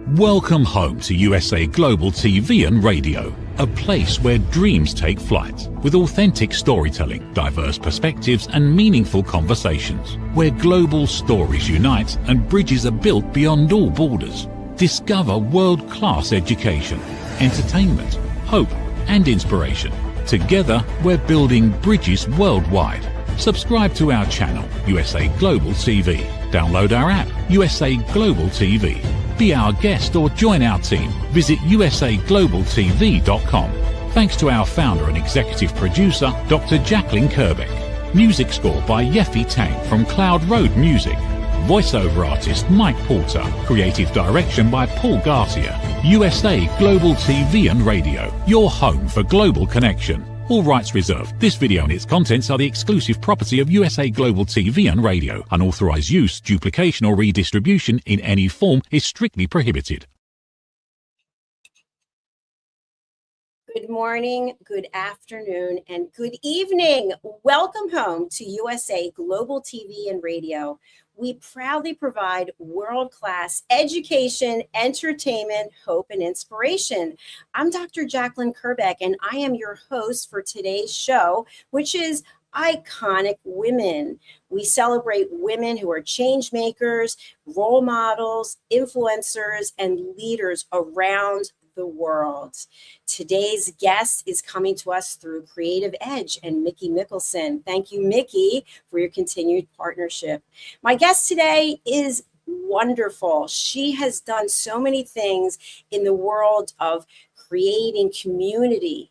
Welcome home to USA Global TV and Radio, a place where dreams take flight, with authentic storytelling, diverse perspectives and meaningful conversations, where global stories unite and bridges are built beyond all borders. Discover world-class education, entertainment, hope and inspiration. Together, we're building bridges worldwide. Subscribe to our channel, USA Global TV. Download our app, USA Global TV. Be our guest or join our team. Visit usaglobaltv.com. Thanks to our founder and executive producer, Dr. Jacalyn KERBECK. Music score by Yeffy Tang from Cloud Road Music. Voiceover artist Mike Porter. Creative direction by Paul Garcia. USA Global TV and Radio, your home for global connection. All rights reserved. This video and its contents are the exclusive property of USA Global TV and Radio. Unauthorized use, duplication or redistribution in any form is strictly prohibited. Good morning, good afternoon, and good evening. Welcome home to USA Global TV and Radio. We proudly provide world-class education, entertainment, hope, and inspiration. I'm Dr. Jacalyn KERBECK, and I am your host for today's show, which is Iconic Women. We celebrate women who are change makers, role models, influencers, and leaders around the world. Today's guest is coming to us through Creative Edge and Mickey Mickelson. Thank you, Mickey, for your continued partnership. My guest today is wonderful. She has done so many things in the world of creating community,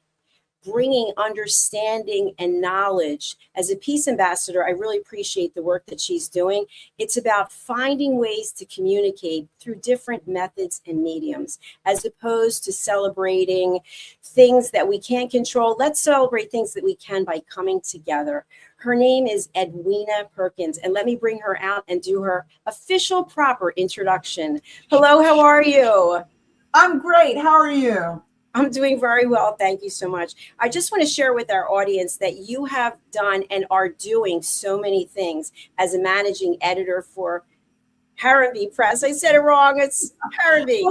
bringing understanding and knowledge. As a peace ambassador, I really appreciate the work that she's doing. It's about finding ways to communicate through different methods and mediums, as opposed to celebrating things that we can't control. Let's celebrate things that we can by coming together. Her name is Edwina Perkins, and let me bring her out and do her official proper introduction. Hello, how are you? I'm great. How are you? I'm doing very well. Thank you so much. I just want to share with our audience that you have done and are doing so many things as a managing editor for Harambee Press. I said it wrong. It's Harambee.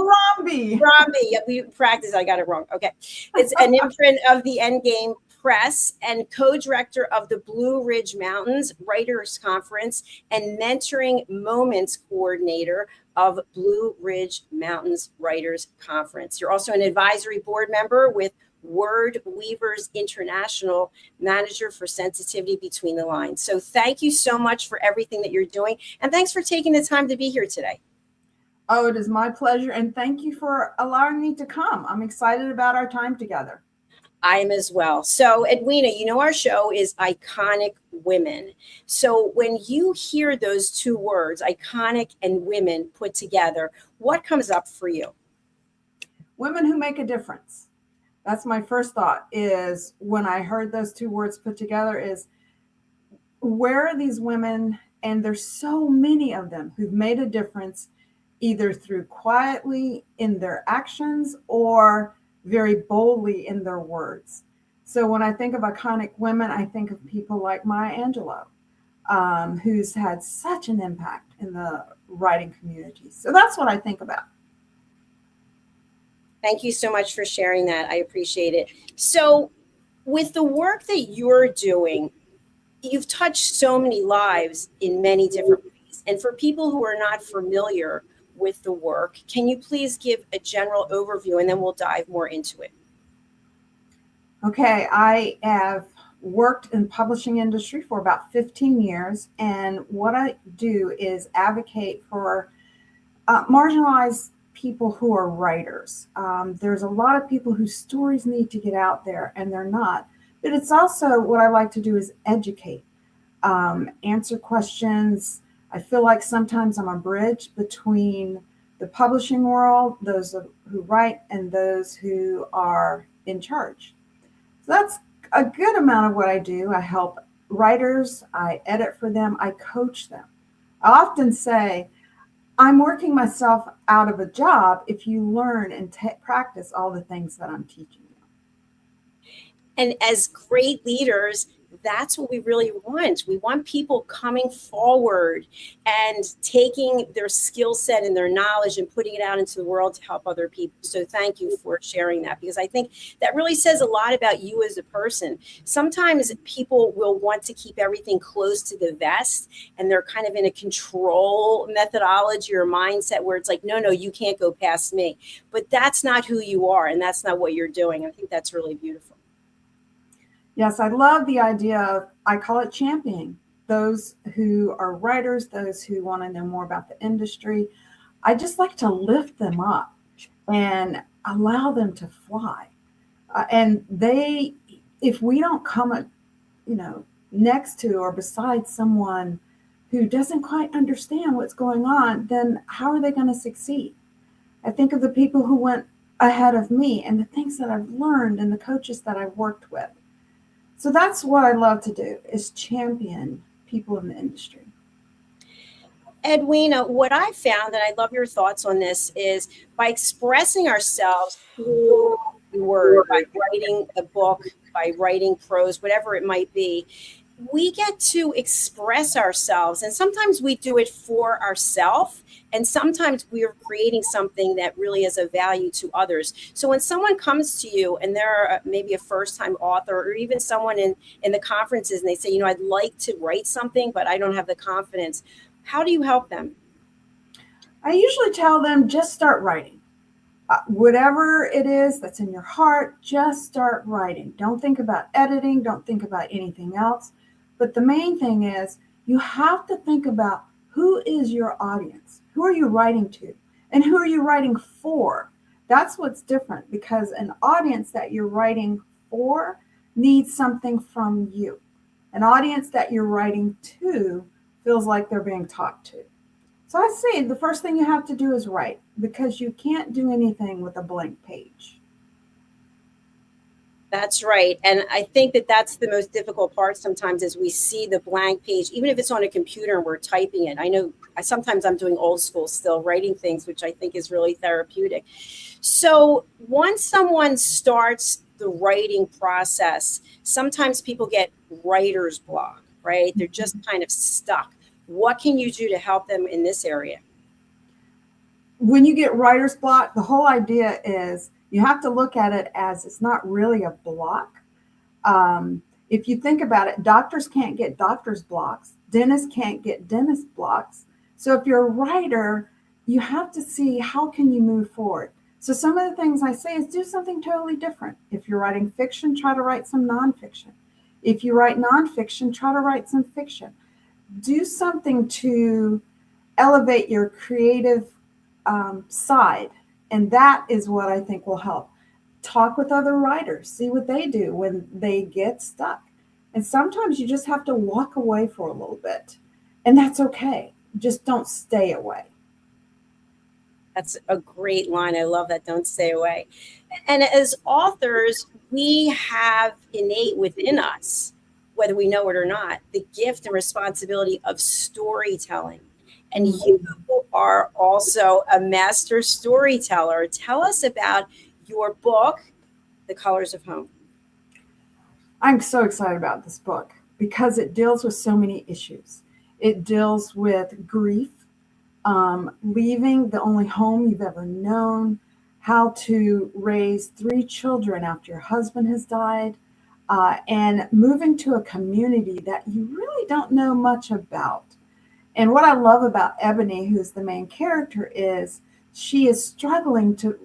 Harambee. We practiced. I got it wrong. Okay. It's an imprint of the Endgame Press and co-director of the Blue Ridge Mountains Writers Conference and Mentoring Moments coordinator of Blue Ridge Mountains Writers Conference. You're also an advisory board member with Word Weavers International, manager for sensitivity between the lines. So thank you so much for everything that you're doing. And thanks for taking the time to be here today. Oh, it is my pleasure. And thank you for allowing me to come. I'm excited about our time together. I am as well. So Edwina, you know, our show is Iconic Women. So when you hear those two words, iconic and women put together, what comes up for you? Women who make a difference. That's my first thought, is when I heard those two words put together, is where are these women? And there's so many of them who've made a difference, either through quietly in their actions or very boldly in their words. So when I think of iconic women, I think of people like Maya Angelou, who's had such an impact in the writing community. So that's what I think about. Thank you so much for sharing that. I appreciate it. So with the work that you're doing, you've touched so many lives in many different ways. And for people who are not familiar with the work, can you please give a general overview and then we'll dive more into it? Okay, I have worked in publishing industry for about 15 years. And what I do is advocate for marginalized people who are writers. There's a lot of people whose stories need to get out there and they're not. But it's also what I like to do is educate, answer questions. I feel like sometimes I'm a bridge between the publishing world, those who write, and those who are in charge. So that's a good amount of what I do. I help writers, I edit for them, I coach them. I often say, I'm working myself out of a job if you learn and practice all the things that I'm teaching you. And as great leaders, that's what we really want. We want people coming forward and taking their skill set and their knowledge and putting it out into the world to help other people. So thank you for sharing that, because I think that really says a lot about you as a person. Sometimes people will want to keep everything close to the vest, and they're kind of in a control methodology or mindset where it's like, no, you can't go past me. But that's not who you are, and that's not what you're doing. I think that's really beautiful. Yes, I love the idea of, I call it championing those who are writers, those who want to know more about the industry. I just like to lift them up and allow them to fly. And if we don't come, next to or beside someone who doesn't quite understand what's going on, then how are they going to succeed? I think of the people who went ahead of me and the things that I've learned and the coaches that I've worked with. So that's what I love to do, is champion people in the industry. Edwina, what I found, and I love your thoughts on this, is by expressing ourselves through the word, by writing a book, by writing prose, whatever it might be, we get to express ourselves. And sometimes we do it for ourselves, and sometimes we are creating something that really is of value to others. So when someone comes to you and they're maybe a first-time author, or even someone in the conferences, and they say, I'd like to write something, but I don't have the confidence, how do you help them? I usually tell them, just start writing. Whatever it is that's in your heart, just start writing. Don't think about editing. Don't think about anything else. But the main thing is, you have to think about, who is your audience? Who are you writing to? And who are you writing for? That's what's different, because an audience that you're writing for needs something from you. An audience that you're writing to feels like they're being talked to. So I say the first thing you have to do is write, because you can't do anything with a blank page. That's right. And I think that that's the most difficult part sometimes, is we see the blank page, even if it's on a computer and we're typing it. I know sometimes I'm doing old school still, writing things, which I think is really therapeutic. So once someone starts the writing process, sometimes people get writer's block, right? They're just kind of stuck. What can you do to help them in this area? When you get writer's block, the whole idea is, you have to look at it as, it's not really a block. If you think about it, doctors can't get doctor's blocks. Dentists can't get dentist blocks. So if you're a writer, you have to see, how can you move forward? So some of the things I say is, do something totally different. If you're writing fiction, try to write some nonfiction. If you write nonfiction, try to write some fiction. Do something to elevate your creative side. And that is what I think will help. Talk with other writers, see what they do when they get stuck. And sometimes you just have to walk away for a little bit, and that's okay. Just don't stay away. That's a great line. I love that. Don't stay away. And as authors, we have innate within us, whether we know it or not, the gift and responsibility of storytelling. And you are also a master storyteller. Tell us about your book, The Colors of Home. I'm so excited about this book because it deals with so many issues. It deals with grief, leaving the only home you've ever known, how to raise 3 children after your husband has died, and moving to a community that you really don't know much about. And what I love about Ebony, who's the main character, is she is struggling to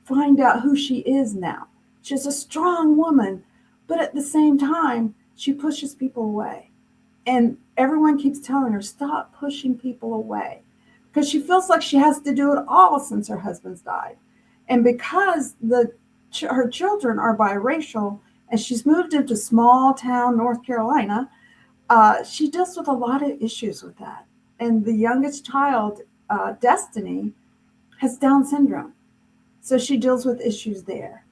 find out who she is now. She's a strong woman, but at the same time, she pushes people away. And everyone keeps telling her, stop pushing people away, because she feels like she has to do it all since her husband's died. And because her children are biracial, and she's moved into small town North Carolina, she deals with a lot of issues with that. And the youngest child, Destiny, has Down syndrome. So she deals with issues there.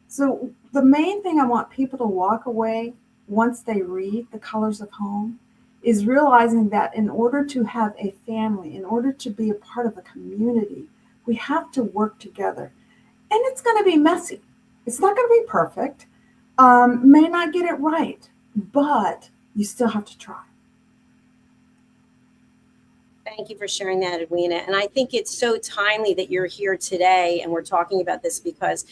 So the main thing I want people to walk away once they read The Colors of Home is realizing that in order to have a family, in order to be a part of a community, we have to work together. And it's going to be messy. It's not going to be perfect. May not get it right, but you still have to try. Thank you for sharing that, Edwina. And I think it's so timely that you're here today and we're talking about this, because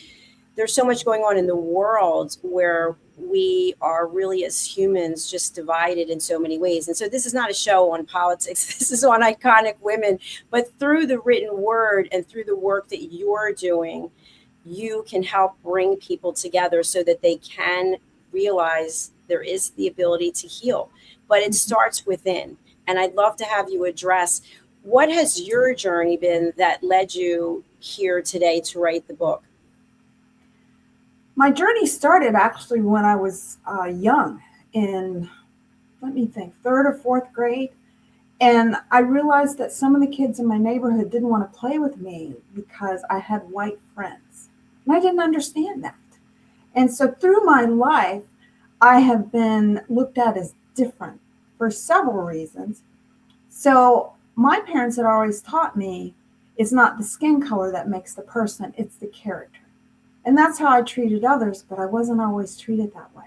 there's so much going on in the world where we are really, as humans, just divided in so many ways. And so this is not a show on politics. This is on iconic women. But through the written word and through the work that you're doing, you can help bring people together so that they can realize there is the ability to heal. But it starts within. And I'd love to have you address, what has your journey been that led you here today to write the book? My journey started actually when I was young, in, let me think, third or fourth grade. And I realized that some of the kids in my neighborhood didn't want to play with me because I had white friends. And I didn't understand that. And so through my life, I have been looked at as different for several reasons. So my parents had always taught me it's not the skin color that makes the person, it's the character. And that's how I treated others, but I wasn't always treated that way.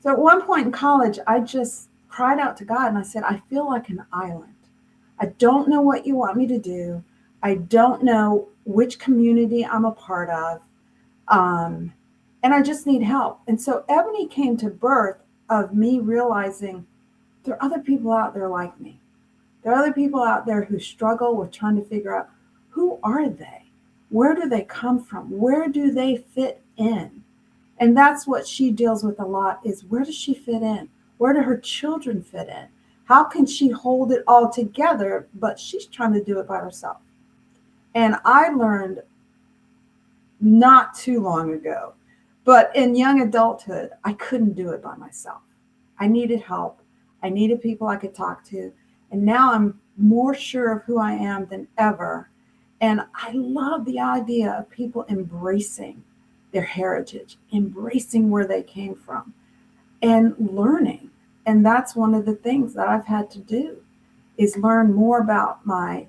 So at one point in college, I just cried out to God and I said, I feel like an island. I don't know what you want me to do. I don't know which community I'm a part of. And I just need help. And so Ebony came to birth of me realizing there are other people out there like me. There are other people out there who struggle with trying to figure out, who are they? Where do they come from? Where do they fit in? And that's what she deals with a lot, is where does she fit in? Where do her children fit in? How can she hold it all together, but she's trying to do it by herself? And I learned not too long ago, but in young adulthood, I couldn't do it by myself. I needed help. I needed people I could talk to. And now I'm more sure of who I am than ever. And I love the idea of people embracing their heritage, embracing where they came from, and learning. And that's one of the things that I've had to do, is learn more about my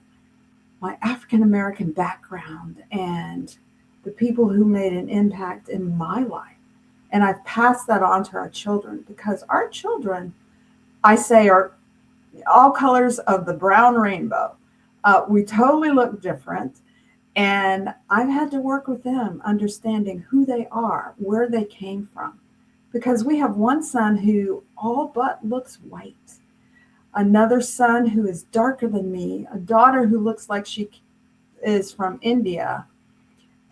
African-American background and the people who made an impact in my life. And I've passed that on to our children, because our children, I say, are all colors of the brown rainbow. We totally look different. And I've had to work with them, understanding who they are, where they came from. Because we have one son who all but looks white, another son who is darker than me, a daughter who looks like she is from India,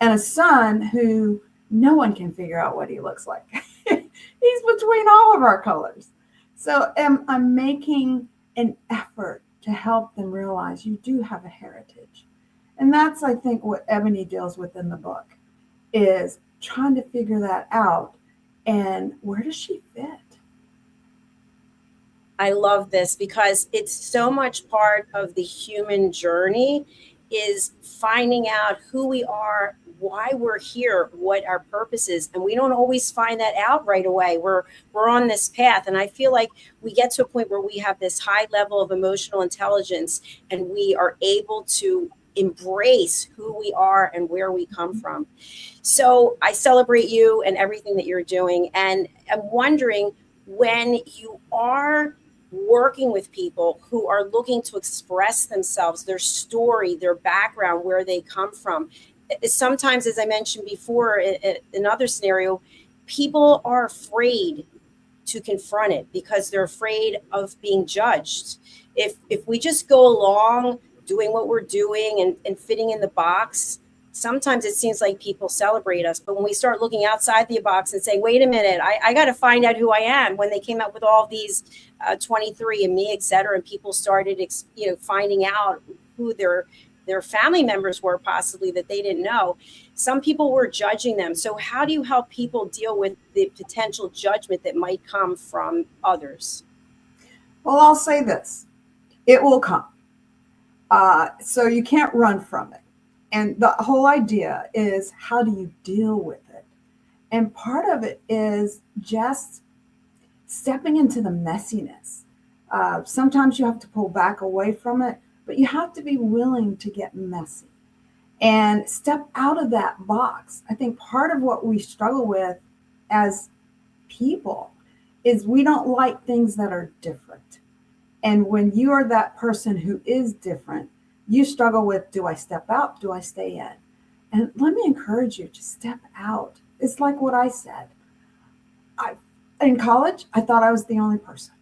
and a son who no one can figure out what he looks like. He's between all of our colors. So I'm making an effort to help them realize you do have a heritage. And that's, I think, what Ebony deals with in the book, is trying to figure that out. And where does she fit? I love this, because it's so much part of the human journey, is finding out who we are, why we're here, what our purpose is. And we don't always find that out right away. We're on this path. And I feel like we get to a point where we have this high level of emotional intelligence, and we are able to embrace who we are and where we come from. So I celebrate you and everything that you're doing. And I'm wondering, when you are working with people who are looking to express themselves, their story, their background, where they come from, sometimes, as I mentioned before, in another scenario, people are afraid to confront it because they're afraid of being judged. If we just go along doing what we're doing and fitting in the box, sometimes it seems like people celebrate us. But when we start looking outside the box and saying, wait a minute, I got to find out who I am. When they came out with all these 23andMe, et cetera, and people started, finding out who their family members were, possibly, that they didn't know, some people were judging them. So how do you help people deal with the potential judgment that might come from others? Well, I'll say this, it will come. So you can't run from it. And the whole idea is, how do you deal with it? And part of it is just stepping into the messiness. Sometimes you have to pull back away from it, but you have to be willing to get messy and step out of that box. I think part of what we struggle with as people is we don't like things that are different. And when you are that person who is different, you struggle with, do I step out? Do I stay in? And let me encourage you to step out. It's like what I said. In college, I thought I was the only person.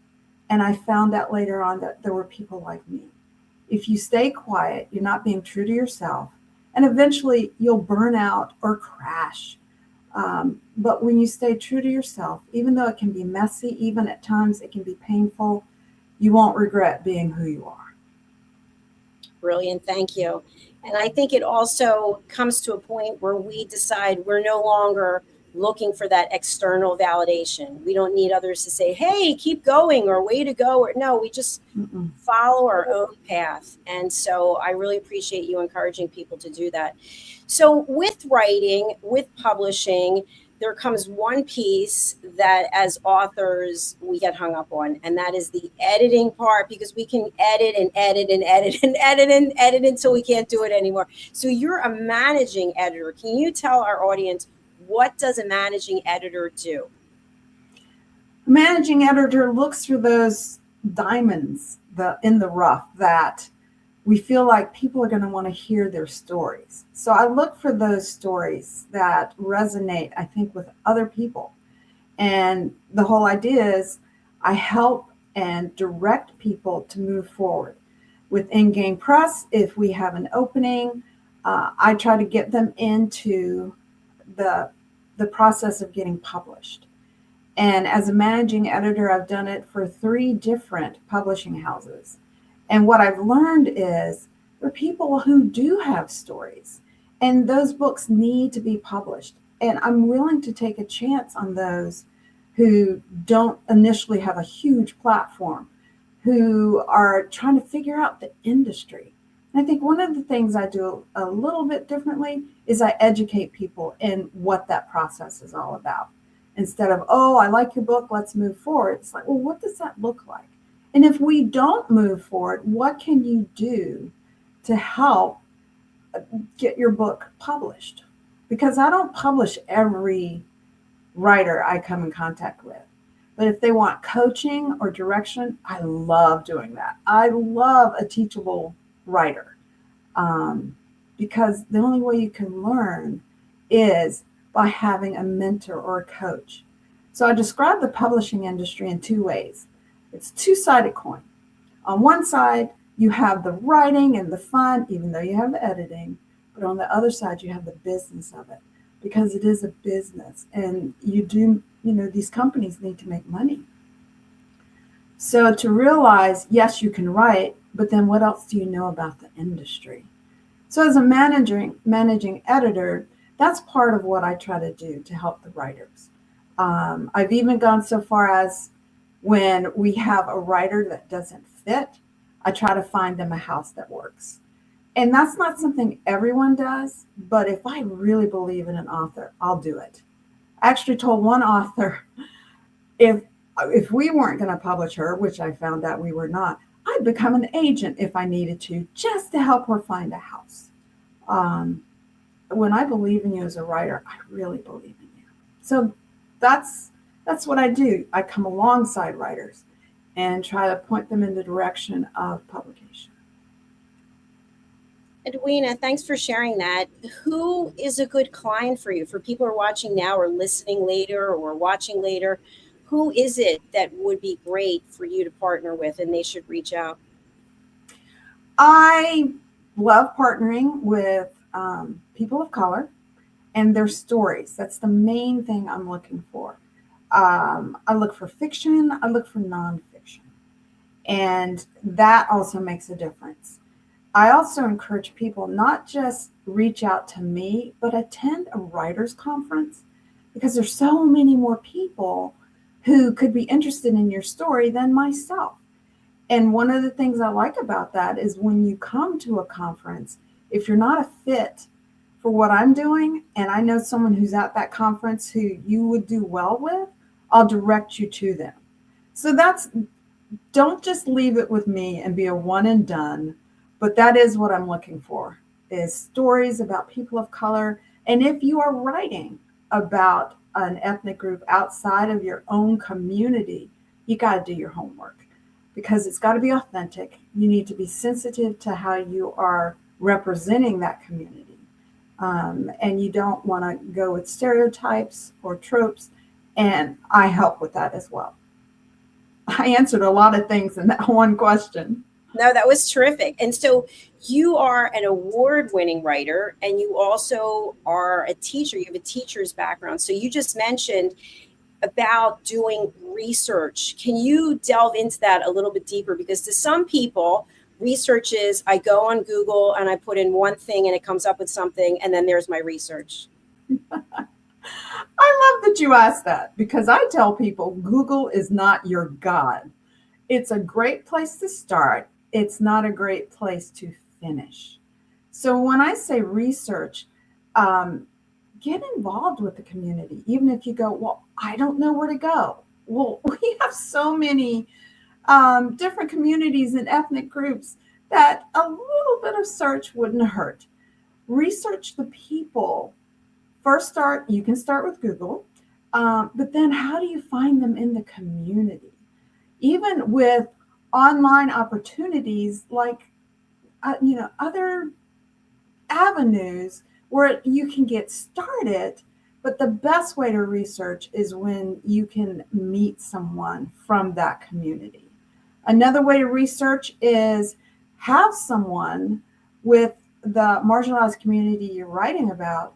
And I found out later on that there were people like me. If you stay quiet, you're not being true to yourself. And eventually you'll burn out or crash. But when you stay true to yourself, even though it can be messy, even at times it can be painful, you won't regret being who you are. Brilliant. Thank you. And I think it also comes to a point where we decide we're no longer looking for that external validation. We don't need others to say, hey, keep going or way to go. Or no, we just follow our own path. And so I really appreciate you encouraging people to do that. So with writing, with publishing, there comes one piece that as authors we get hung up on, and that is the editing part, because we can edit and edit and edit and edit and edit until we can't do it anymore. So you're a managing editor. Can you tell our audience, what does a managing editor do? A managing editor looks for those diamonds in the rough that we feel like people are going to want to hear their stories. So I look for those stories that resonate, I think, with other people. And the whole idea is I help and direct people to move forward. With in-game press, if we have an opening, I try to get them into the process of getting published. And as a managing editor, I've done it for 3 different publishing houses. And what I've learned is there are people who do have stories, and those books need to be published. And I'm willing to take a chance on those who don't initially have a huge platform, who are trying to figure out the industry. And I think one of the things I do a little bit differently is I educate people in what that process is all about. Instead of, oh, I like your book, let's move forward. It's like, well, what does that look like? And if we don't move forward, what can you do to help get your book published? Because I don't publish every writer I come in contact with. But if they want coaching or direction, I love doing that. I love a teachable writer, because the only way you can learn is by having a mentor or a coach. So I describe the publishing industry in 2 ways. It's a 2-sided coin. On one side, you have the writing and the fun, even though you have the editing, but on the other side, you have the business of it, because it is a business, and these companies need to make money. So to realize, yes, you can write, but then what else do you know about the industry? So as a managing editor, that's part of what I try to do to help the writers. I've even gone so far as when we have a writer that doesn't fit, I try to find them a house that works. And that's not something everyone does, but if I really believe in an author, I'll do it. I actually told one author, if we weren't going to publish her, which I found out we were not, I'd become an agent if I needed to, just to help her find a house. When I believe in you as a writer, I really believe in you. So that's what I do. I come alongside writers and try to point them in the direction of publication. Edwina, thanks for sharing that. Who is a good client for you? For people who are watching now or listening later or watching later, who is it that would be great for you to partner with and they should reach out? I love partnering with people of color and their stories. That's the main thing I'm looking for. I look for fiction, I look for nonfiction, and that also makes a difference. I also encourage people not just reach out to me, but attend a writers conference, because there's so many more people who could be interested in your story than myself. And one of the things I like about that is when you come to a conference, if you're not a fit for what I'm doing, and I know someone who's at that conference who you would do well with, I'll direct you to them. So don't just leave it with me and be a one and done, but that is what I'm looking for, is stories about people of color. And if you are writing about an ethnic group outside of your own community, you got to do your homework because it's got to be authentic. You need to be sensitive to how you are representing that community. And you don't want to go with stereotypes or tropes. And I help with that as well. I answered a lot of things in that one question. No, that was terrific. And so you are an award-winning writer, and you also are a teacher. You have a teacher's background. So you just mentioned about doing research. Can you delve into that a little bit deeper? Because to some people, research is I go on Google and I put in one thing and it comes up with something, and then there's my research. I love that you asked that, because I tell people Google is not your God. It's a great place to start. It's not a great place to finish. So when I say research, get involved with the community. Even if you go, well, I don't know where to go. Well, we have so many different communities and ethnic groups that a little bit of search wouldn't hurt. Research the people. First you can start with Google, but then how do you find them in the community? Even with online opportunities like, other avenues where you can get started, but the best way to research is when you can meet someone from that community. Another way to research is have someone with the marginalized community you're writing about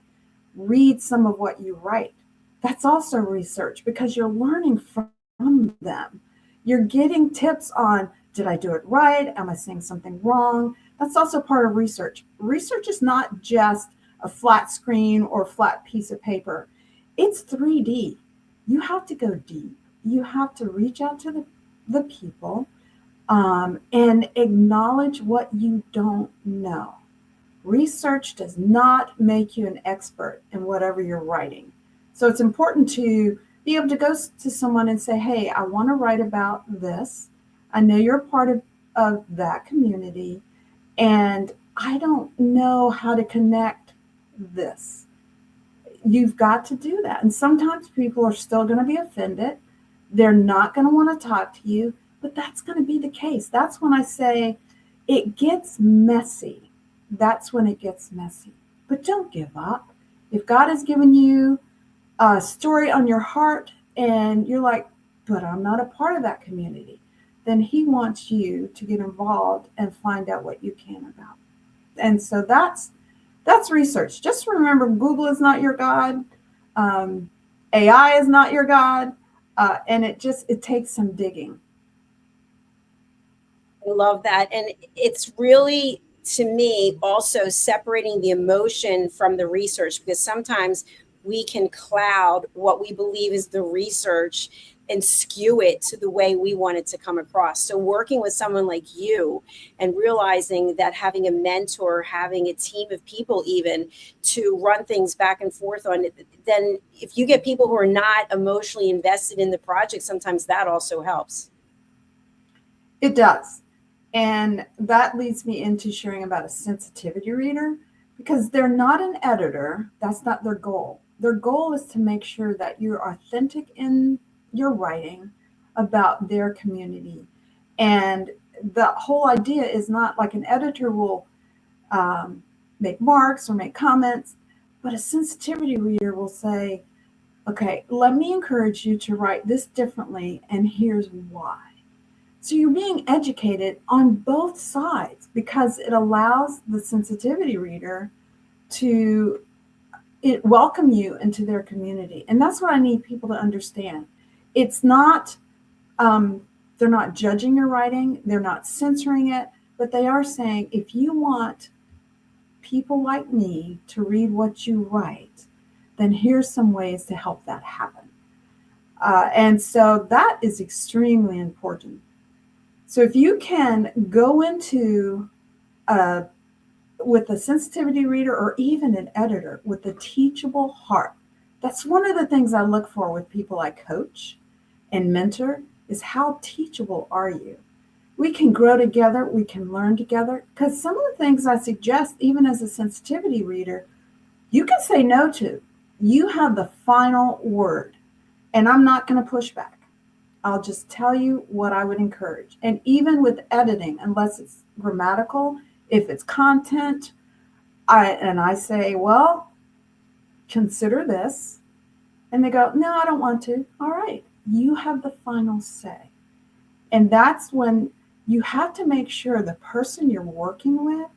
read some of what you write. That's also research because you're learning from them. You're getting tips on, did I do it right? Am I saying something wrong? That's also part of research. Research is not just a flat screen or flat piece of paper. It's 3D. You have to go deep. You have to reach out to the people and acknowledge what you don't know. Research does not make you an expert in whatever you're writing. So it's important to be able to go to someone and say, hey, I want to write about this. I know you're a part of that community, and I don't know how to connect this. You've got to do that. And sometimes people are still going to be offended. They're not going to want to talk to you, but that's going to be the case. That's when I say it gets messy. That's when it gets messy. But don't give up. If God has given you a story on your heart and you're like, but I'm not a part of that community, then he wants you to get involved and find out what you can about. And so that's research. Just remember, Google is not your God. AI is not your God. And it takes some digging. I love that. And it's really, to me, also separating the emotion from the research, because sometimes we can cloud what we believe is the research and skew it to the way we want it to come across. So working with someone like you and realizing that having a mentor, having a team of people even to run things back and forth on it, then if you get people who are not emotionally invested in the project, sometimes that also helps. It does. And that leads me into sharing about a sensitivity reader, because they're not an editor. That's not their goal. Their goal is to make sure that you're authentic in your writing about their community. And the whole idea is not like an editor will make marks or make comments, but a sensitivity reader will say, okay, let me encourage you to write this differently, and here's why. So you're being educated on both sides, because it allows the sensitivity reader to welcome you into their community. And that's what I need people to understand. It's not, they're not judging your writing, they're not censoring it, but they are saying, if you want people like me to read what you write, then here's some ways to help that happen. And so that is extremely important. So if you can go into with a sensitivity reader or even an editor with a teachable heart, that's one of the things I look for with people I coach and mentor, is how teachable are you? We can grow together, we can learn together, because some of the things I suggest, even as a sensitivity reader, you can say no to. You have the final word, and I'm not going to push back. I'll just tell you what I would encourage. And even with editing, unless it's grammatical, if it's content, I say, well, consider this. And they go, no, I don't want to. All right, you have the final say. And that's when you have to make sure the person you're working with,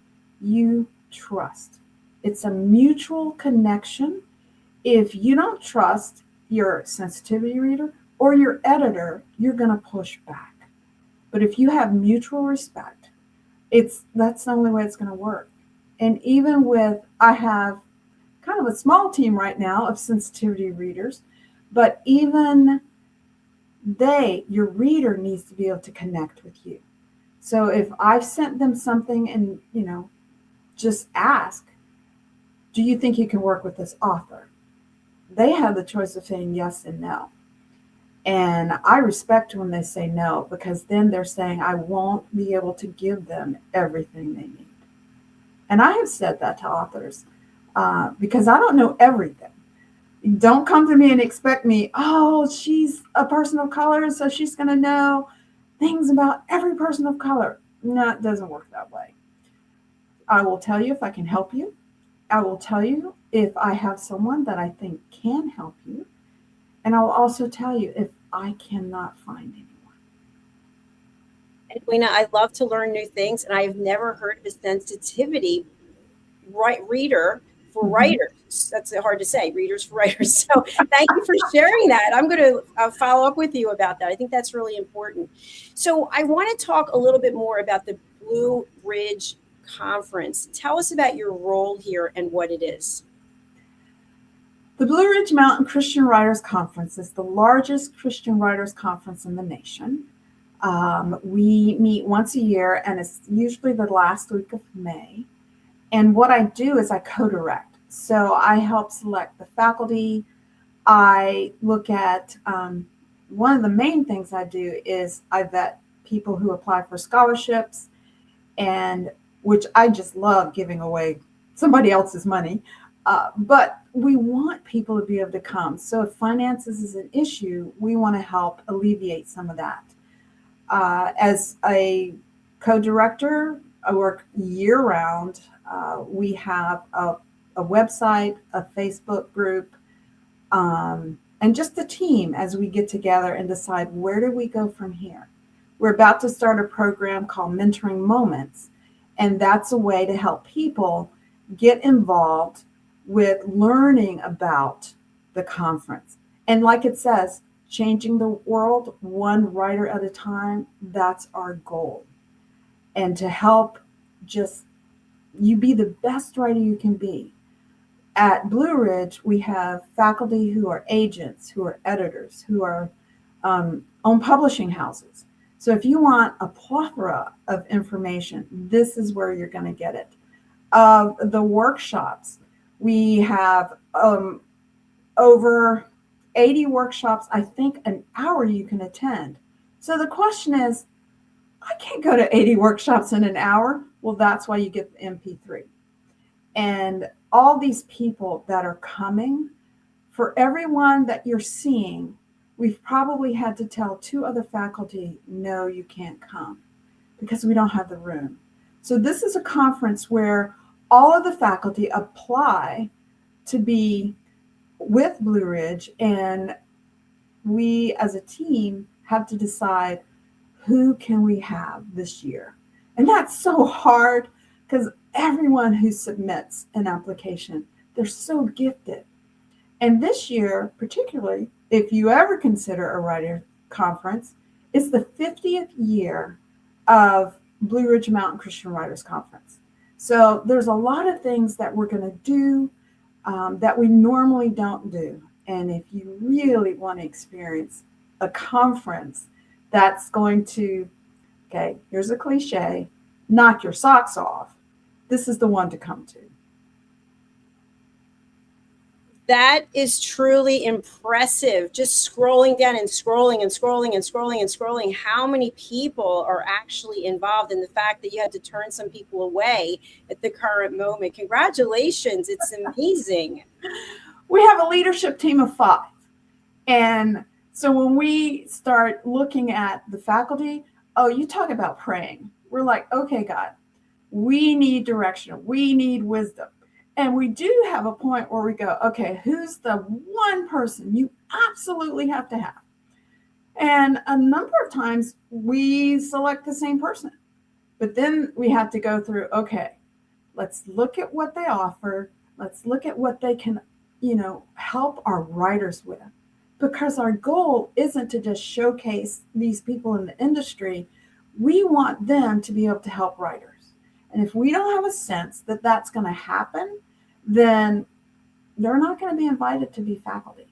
you trust. It's a mutual connection. If you don't trust your sensitivity reader or your editor, you're going to push back. But if you have mutual respect, that's the only way it's going to work. And even with, I have kind of a small team right now of sensitivity readers, but even your reader needs to be able to connect with you. So if I've sent them something and, just ask, do you think you can work with this author? They have the choice of saying yes and no. And I respect when they say no, because then they're saying I won't be able to give them everything they need. And I have said that to authors because I don't know everything. Don't come to me and expect me, oh, she's a person of color, so she's going to know things about every person of color. No, it doesn't work that way. I will tell you if I can help you. I will tell you if I have someone that I think can help you. And I'll also tell you if I cannot find anyone. Edwina, I love to learn new things, and I've never heard of a sensitivity reader for writers. That's hard to say, readers for writers. So thank you for sharing that. I'm going to follow up with you about that. I think that's really important. So I want to talk a little bit more about the Blue Ridge Conference. Tell us about your role here and what it is. The Blue Ridge Mountain Christian Writers Conference is the largest Christian writers conference in the nation. We meet once a year, and it's usually the last week of May. And what I do is I co-direct. So I help select the faculty. I look at, one of the main things I do is I vet people who apply for scholarships, and which I just love giving away somebody else's money. But we want people to be able to come. So if finances is an issue, we want to help alleviate some of that. As a co-director, I work year round. We have a website, a Facebook group, and just a team as we get together and decide where do we go from here. We're about to start a program called Mentoring Moments, and that's a way to help people get involved with learning about the conference. And like it says, changing the world one writer at a time, that's our goal. And to help just you be the best writer you can be. At Blue Ridge, we have faculty who are agents, who are editors, who are own publishing houses. So if you want a plethora of information, this is where you're going to get it. The workshops, we have over 80 workshops, I think an hour you can attend. So the question is, I can't go to 80 workshops in an hour. Well, that's why you get the MP3. And all these people that are coming, for everyone that you're seeing, we've probably had to tell 2 other faculty, no, you can't come because we don't have the room. So this is a conference where all of the faculty apply to be with Blue Ridge, and we as a team have to decide who can we have this year. And that's so hard because everyone who submits an application, they're so gifted. And this year, particularly, if you ever consider a writer conference, it's the 50th year of Blue Ridge Mountain Christian Writers Conference. So there's a lot of things that we're going to do that we normally don't do. And if you really want to experience a conference that's going to, okay, here's a cliche, knock your socks off, this is the one to come to. That is truly impressive. Just scrolling down and scrolling and scrolling and scrolling and scrolling. How many people are actually involved in the fact that you had to turn some people away at the current moment? Congratulations. It's amazing. we have a leadership team of 5. And so when we start looking at the faculty, oh, you talk about praying. We're like, okay, God, we need direction. We need wisdom. And we do have a point where we go, okay, who's the one person you absolutely have to have? And a number of times we select the same person. But then we have to go through, okay, let's look at what they offer. Let's look at what they can, help our writers with. Because our goal isn't to just showcase these people in the industry. We want them to be able to help writers. And if we don't have a sense that that's going to happen, then they're not going to be invited to be faculty.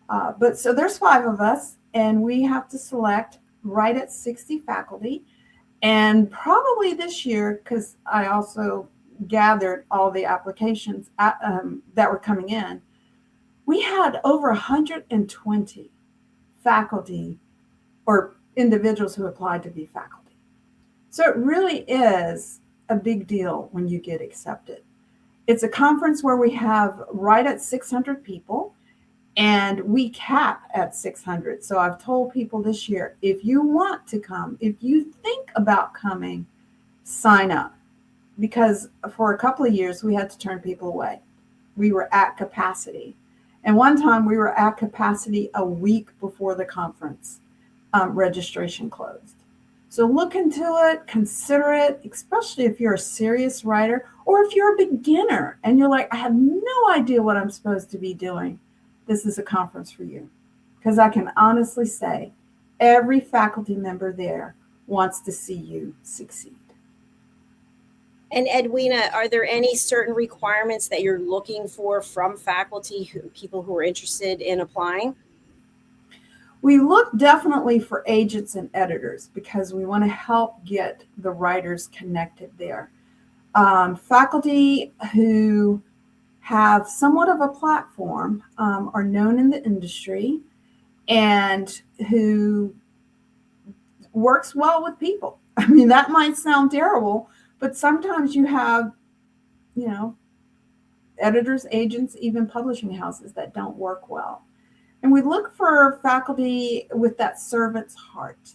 But so there's 5 of us, and we have to select right at 60 faculty. And probably this year, because I also gathered all the applications that were coming in, we had over 120 faculty or individuals who applied to be faculty. So it really is a big deal when you get accepted. It's a conference where we have right at 600 people, and we cap at 600. So I've told people this year, if you want to come, if you think about coming, sign up. Because for a couple of years, we had to turn people away. We were at capacity. And one time we were at capacity a week before the conference registration closed. So look into it, consider it, especially if you're a serious writer or if you're a beginner and you're like, I have no idea what I'm supposed to be doing. This is a conference for you. Because I can honestly say every faculty member there wants to see you succeed. And Edwina, are there any certain requirements that you're looking for from faculty, people who are interested in applying? We look definitely for agents and editors because we want to help get the writers connected there. Faculty who have somewhat of a platform, are known in the industry, and who works well with people. I mean, that might sound terrible, but sometimes you have, editors, agents, even publishing houses that don't work well. And we look for faculty with that servant's heart.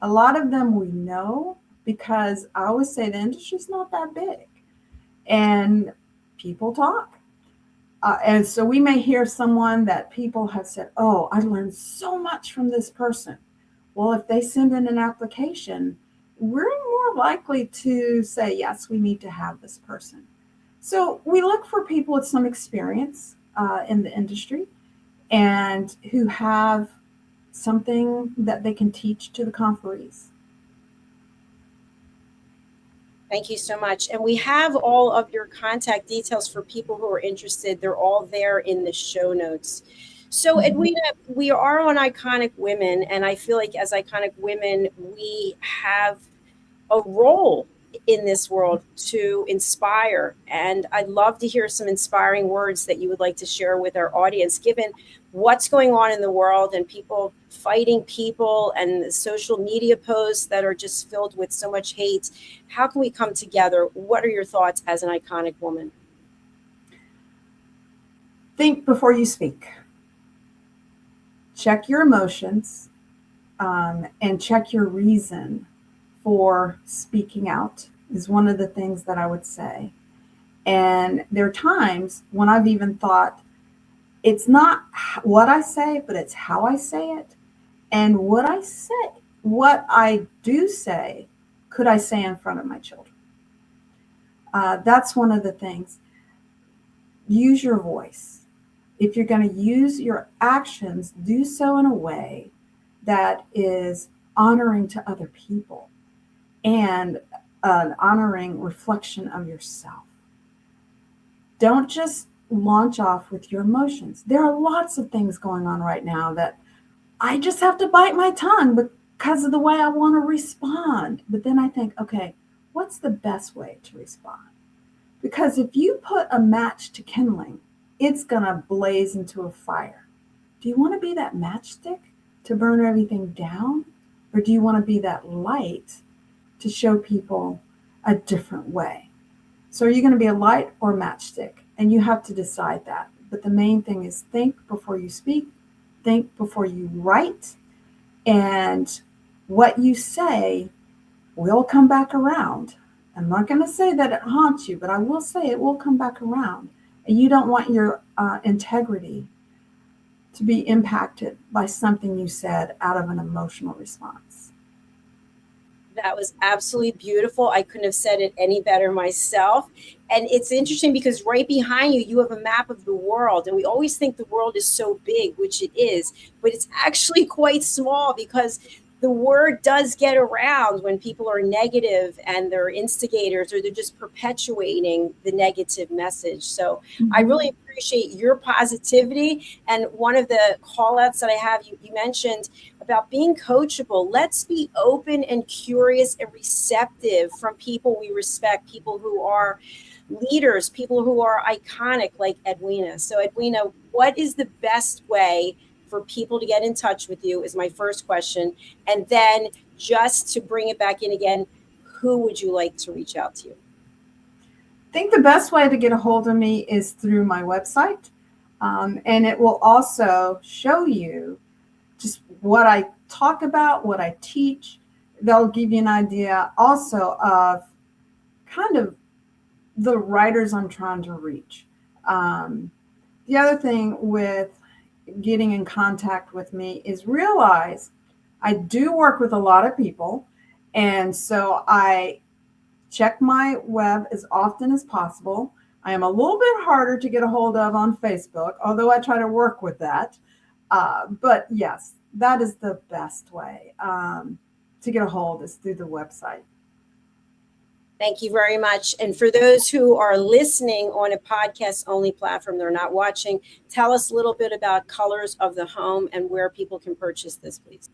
A lot of them we know because I always say the industry's not that big and people talk. And so we may hear someone that people have said, oh, I learned so much from this person. Well, if they send in an application, we're more likely to say, yes, we need to have this person. So we look for people with some experience in the industry and who have something that they can teach to the conferees. Thank you so much. And we have all of your contact details for people who are interested. They're all there in the show notes. So Edwina, we are on Iconic Women, and I feel like as Iconic Women, we have a role in this world to inspire. And I'd love to hear some inspiring words that you would like to share with our audience, given what's going on in the world and people fighting people and the social media posts that are just filled with so much hate. How can we come together? What are your thoughts as an iconic woman? Think before you speak. Check your emotions and check your reason for speaking out is one of the things that I would say. And there are times when I've even thought, it's not what I say, but it's how I say it. And what I do say, could I say in front of my children? That's one of the things. Use your voice. If you're going to use your actions, do so in a way that is honoring to other people and an honoring reflection of yourself. Don't just launch off with your emotions. There are lots of things going on right now that I just have to bite my tongue because of the way I want to respond. But then I think, okay, what's the best way to respond? Because if you put a match to kindling, it's going to blaze into a fire. Do you want to be that matchstick to burn everything down? Or do you want to be that light to show people a different way? So are you going to be a light or matchstick? And you have to decide that. But the main thing is think before you speak, think before you write, and what you say will come back around. I'm not going to say that it haunts you, but I will say it will come back around. And you don't want your integrity to be impacted by something you said out of an emotional response. That was absolutely beautiful. I couldn't have said it any better myself. And it's interesting because right behind you, you have a map of the world. And we always think the world is so big, which it is, but it's actually quite small because the word does get around when people are negative and they're instigators or they're just perpetuating the negative message. So I really appreciate your positivity. And one of the call outs that I have, you mentioned about being coachable. Let's be open and curious and receptive from people we respect, people who are leaders, people who are iconic like Edwina. So Edwina, what is the best way for people to get in touch with you is my first question. And then just to bring it back in again, who would you like to reach out to you? I think the best way to get a hold of me is through my website. And it will also show you just what I talk about, what I teach. They'll give you an idea also of kind of the writers I'm trying to reach. The other thing with getting in contact with me is realize I do work with a lot of people. And so I check my web as often as possible. I am a little bit harder to get a hold of on Facebook, although I try to work with that. But yes, that is the best way to get a hold is through the website. Thank you very much. And for those who are listening on a podcast only platform, they're not watching, tell us a little bit about Colors of the Home and where people can purchase this, please.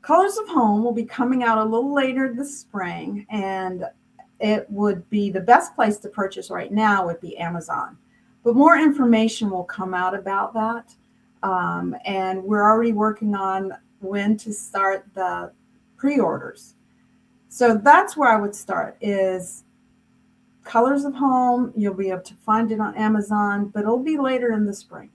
Colors of Home will be coming out a little later this spring, and it would be the best place to purchase right now would be Amazon. But more information will come out about that. And we're already working on when to start the pre-orders. So that's where I would start is Colors of Home. You'll be able to find it on Amazon, but it'll be later in the spring.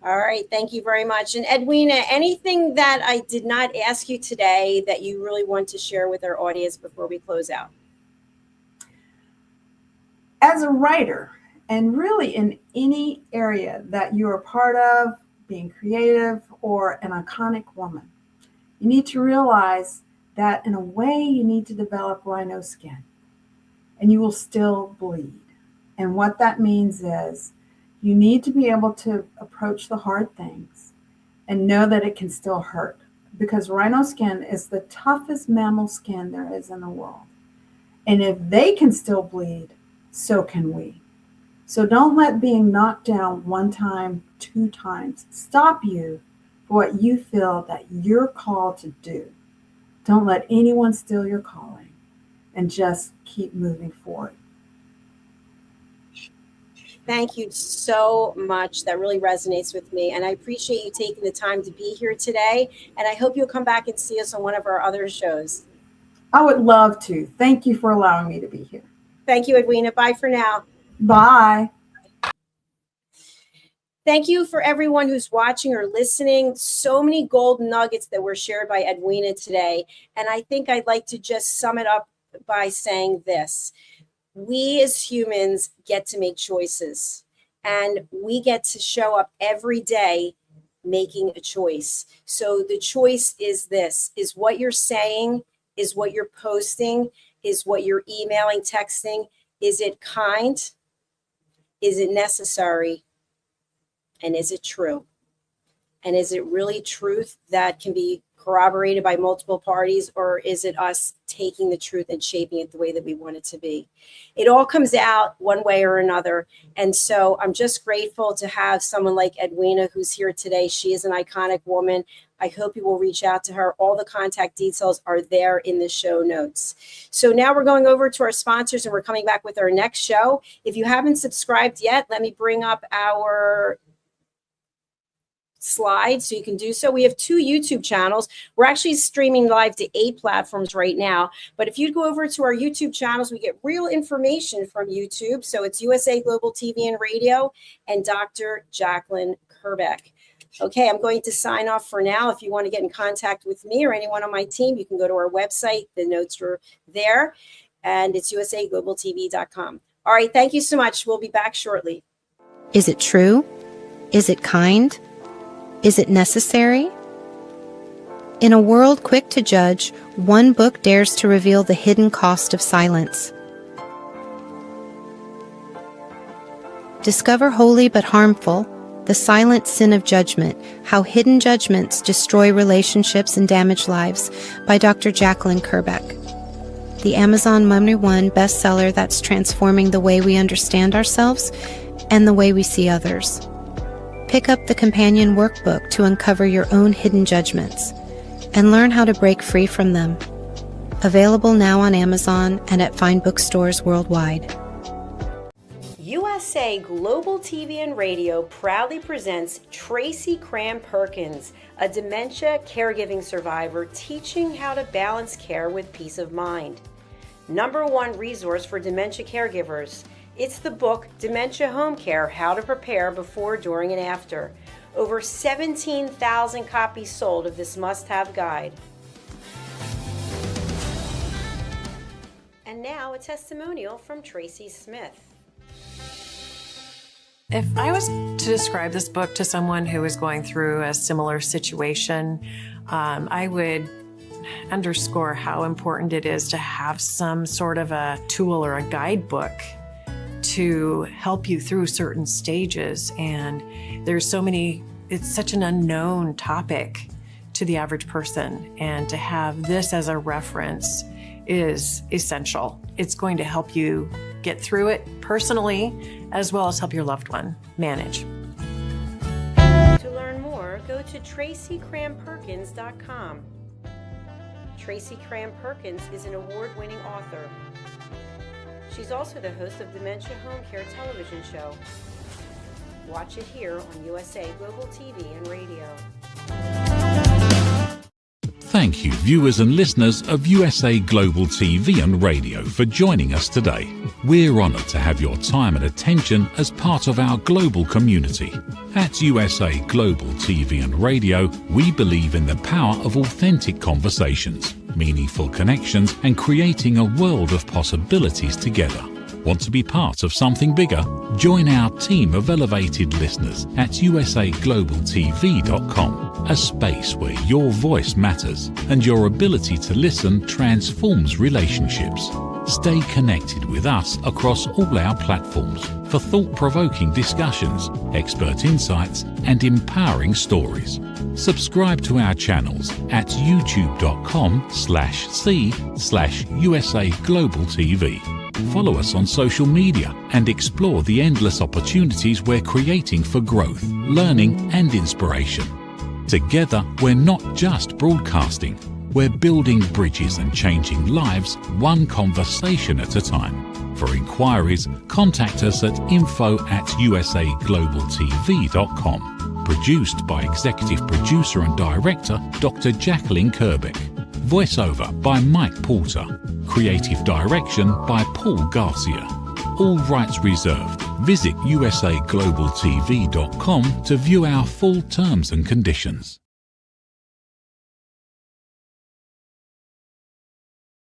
All right. Thank you very much. And Edwina, anything that I did not ask you today that you really want to share with our audience before we close out? As a writer, and really in any area that you're a part of, being creative or an iconic woman, you need to realize that in a way you need to develop rhino skin and you will still bleed. And what that means is you need to be able to approach the hard things and know that it can still hurt, because rhino skin is the toughest mammal skin there is in the world. And if they can still bleed, so can we. So don't let being knocked down one time, two times stop you for what you feel that you're called to do. Don't let anyone steal your calling, and just keep moving forward. Thank you so much. That really resonates with me. And I appreciate you taking the time to be here today. And I hope you'll come back and see us on one of our other shows. I would love to. Thank you for allowing me to be here. Thank you, Edwina. Bye for now. Bye. Thank you for everyone who's watching or listening. So many gold nuggets that were shared by Edwina today. And I think I'd like to just sum it up by saying this. We as humans get to make choices, and we get to show up every day making a choice. So the choice is this, is what you're saying, is what you're posting, is what you're emailing, texting. Is it kind? Is it necessary? And is it true? And is it really truth that can be corroborated by multiple parties, or is it us taking the truth and shaping it the way that we want it to be? It all comes out one way or another. And so I'm just grateful to have someone like Edwina who's here today. She is an iconic woman. I hope you will reach out to her. All the contact details are there in the show notes. So now we're going over to our sponsors, and we're coming back with our next show. If you haven't subscribed yet, let me bring up our slides, so you can do so. We have 2 YouTube channels. We're actually streaming live to 8 platforms right now. But if you go over to our YouTube channels, we get real information from YouTube. So it's USA Global TV and Radio and Dr. Jacalyn KERBECK. Okay, I'm going to sign off for now. If you want to get in contact with me or anyone on my team, you can go to our website. The notes are there, and it's usaglobaltv.com. All right, thank you so much. We'll be back shortly. Is it true? Is it kind? Is it necessary? In a world quick to judge, one book dares to reveal the hidden cost of silence. Discover holy but harmful, the silent sin of judgment, how hidden judgments destroy relationships and damage lives, by Dr. Jacalyn KERBECK. The Amazon #1 bestseller that's transforming the way we understand ourselves and the way we see others. Pick up the companion workbook to uncover your own hidden judgments and learn how to break free from them. Available now on Amazon and at fine bookstores worldwide. USA Global TV and Radio proudly presents Tracy Cram Perkins, a dementia caregiving survivor teaching how to balance care with peace of mind. #1 resource for dementia caregivers. It's the book Dementia Home Care: How to Prepare Before, During, and After. Over 17,000 copies sold of this must-have guide. And now a testimonial from Tracy Smith. If I was to describe this book to someone who is going through a similar situation, I would underscore how important it is to have some sort of a tool or a guidebook to help you through certain stages. And there's so many, it's such an unknown topic to the average person. And to have this as a reference is essential. It's going to help you get through it personally, as well as help your loved one manage. To learn more, go to tracycramperkins.com. Tracy Cram Perkins is an award-winning author. She's also the host of Dementia Home Care television show. Watch it here on USA Global TV and Radio. Thank you, viewers and listeners of USA Global TV and Radio, for joining us today. We're honoured to have your time and attention as part of our global community. At USA Global TV and Radio, we believe in the power of authentic conversations, meaningful connections, and creating a world of possibilities together. Want to be part of something bigger? Join our team of elevated listeners at usaglobaltv.com, a space where your voice matters and your ability to listen transforms relationships. Stay connected with us across all our platforms for thought-provoking discussions, expert insights, and empowering stories. Subscribe to our channels at youtube.com/c/USA Global TV. Follow us on social media and explore the endless opportunities we're creating for growth, learning, and inspiration. Together, we're not just broadcasting, we're building bridges and changing lives one conversation at a time. For inquiries, contact us at info@usaglobaltv.com. Produced by Executive Producer and Director Dr. Jacalyn KERBECK. Voiceover by Mike Porter. Creative direction by Paul Garcia. All rights reserved. Visit usaglobaltv.com to view our full terms and conditions.